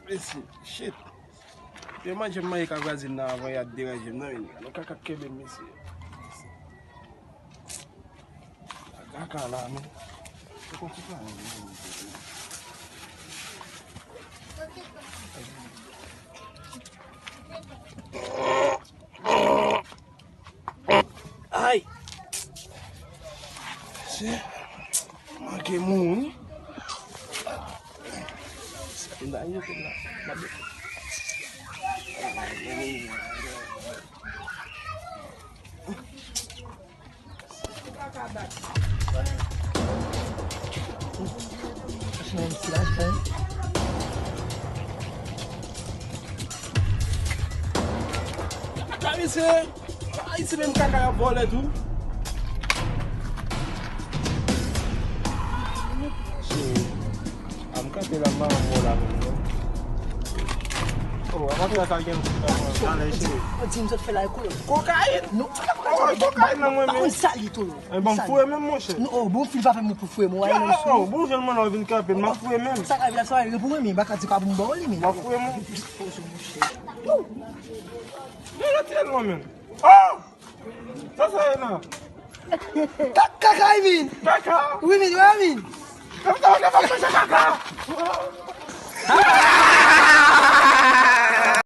Esse shit. Eu imagino mais que a vazia na vai dirigir não, não kaka kebe misi. Kaka lá, né? Eu consigo lá. Ai. Se maque muito. Ainda aí eu tenho lá. Aí você vem cagar a bola é tu? I'm cutting a man more. Oh, I'm not going to Tim só fala com cocaína. Não, cocaína não é mesmo. Sali tudo. É bom foi mesmo, moça. Não, bom filho vai fazer muito foi, mo aí não. Oh, bom já não vim cá, mas foi mesmo. Sabe a só ele por mim, bacana de cabo bom ali, mas foi mesmo. Não tem nome. Oh! Tá saindo. Kaka, I mean. Kaka. We mean, what I mean? Kaka.